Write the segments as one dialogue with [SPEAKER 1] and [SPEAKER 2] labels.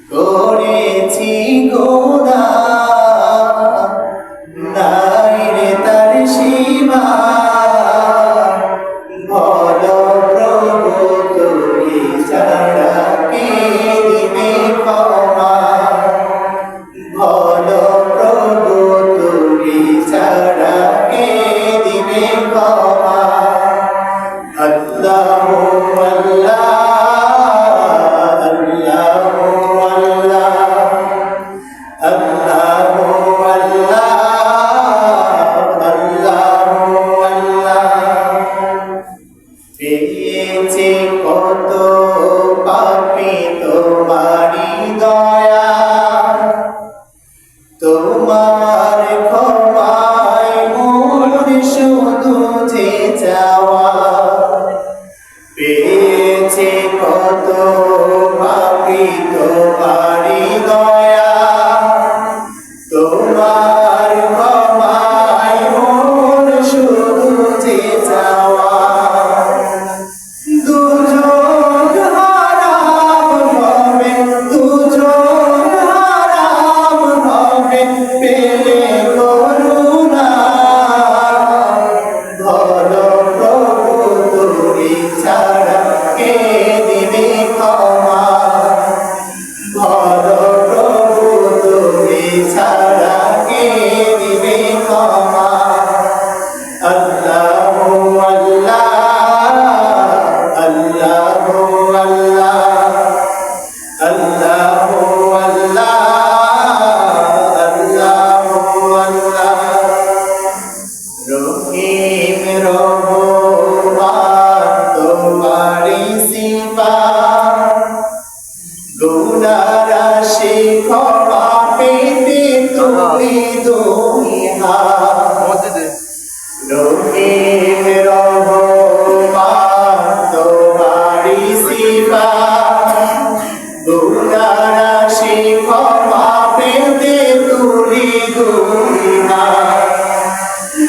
[SPEAKER 1] করেছি গুনাহ নাই রে তার সীমা বলো প্রভু তুমি ছাড়া কে দিবে ক্ষমা বলো প্রভু তুমি ছাড়া কে দিবে ক্ষমা আল্লাহু আল্লাহ পেয়েছে কত পাপী তোমারি দয়া তোমার ক্ষমায় মোর শুধু যে চাওয়া পেয়েছে কত পাপী তোমারি দয়া তোমার ক্ষমায় মোর শুধু যে চাওয়া রহিম রহমান তোমারি সিফাত গুনাহ রাশি ক্ষমা পেতে তুমি দুই হাত রহিম রহমান তোমারি সিফাত গুনাহ রাশি ক্ষমা পেতে তুমি দুই হাত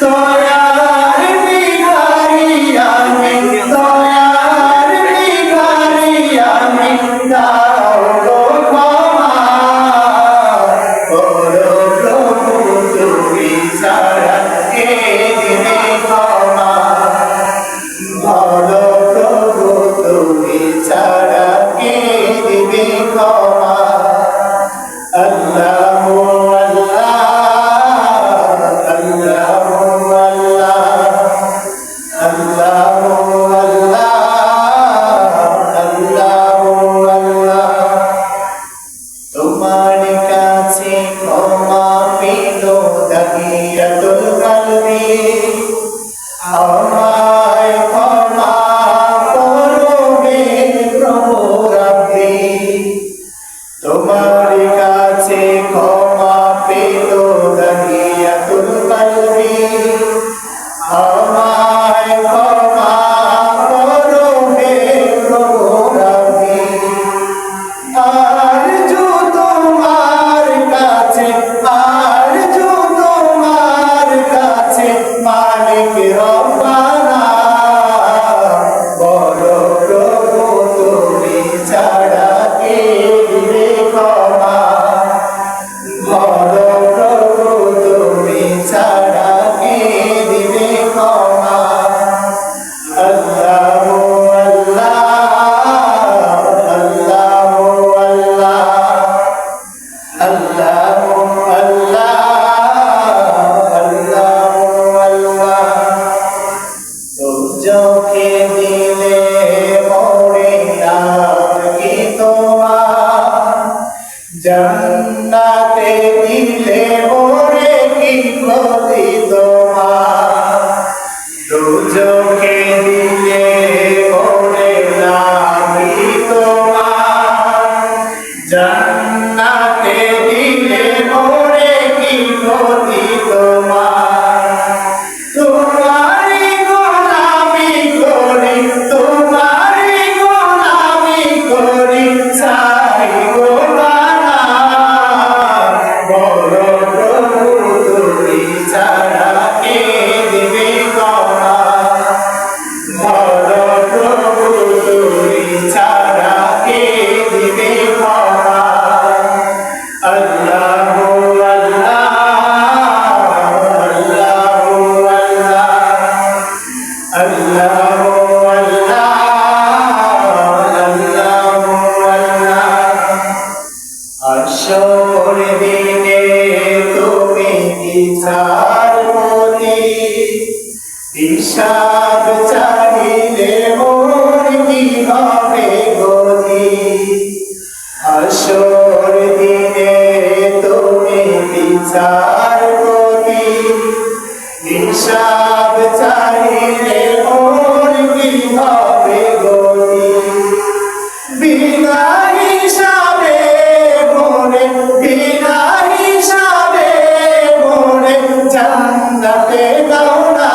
[SPEAKER 1] দয়ার ভিখারি আমি দয়ার ভিখারি আমি দাও গো ক্ষমা করো প্রভু তুমি ছাড়া কে দিবে ক্ষমা বলো প্রভু তুমি ছাড়া কে দিবে ক্ষমা আল্লাহু তোমার কাছে ক্ষমা পেল দাহিয়াতুল কলবি আমায় ক্ষমা করবে প্রভু রব্বি তোমার কাছে ক্ষমা পেল দাহিয়াতুল কলবি আমায় ক্ষমা করবে প্রভু রব্বি আরজু তোমার কাছে মালিক রব্বানা বলো প্রভু তুমি ছাড়া কে দিবে ক্ষমা বলো প্রভু তুমি ছাড়া কে দিবে ক্ষমা আল্লাহু চোখে দিলে মোরে নাম কি তোমার জান্নাতে দিলে মোরে কি ক্ষতি তোমার চোখে দিলে মোরে নাম কি তোমার জান্নাতে দিলে মোরে কি ক্ষতি তোমার ছাড়া কে দিবে ক্ষমা হাসর দিনে তুমি বিচারপতি হিসাব চাহিলে মোর কি হবে গতি হাসর দিনে তুমি বিচারপতি হিসাব চাহিলে মোর কি হবে গতি বিনা হিসাবে মোরে বিনা হিসাবে মোরে জান্নাতে দাও না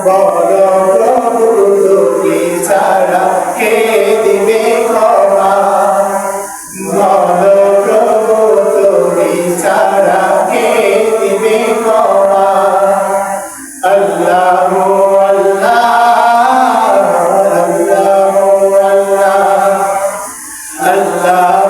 [SPEAKER 1] বলো প্রভু তুমি ছাড়া কে দিবে ক্ষমা বলো প্রভু তুমি ছাড়া কে দিবে ক্ষমা আল্লাহ আল্লাহ আল্লাহ আল্লাহ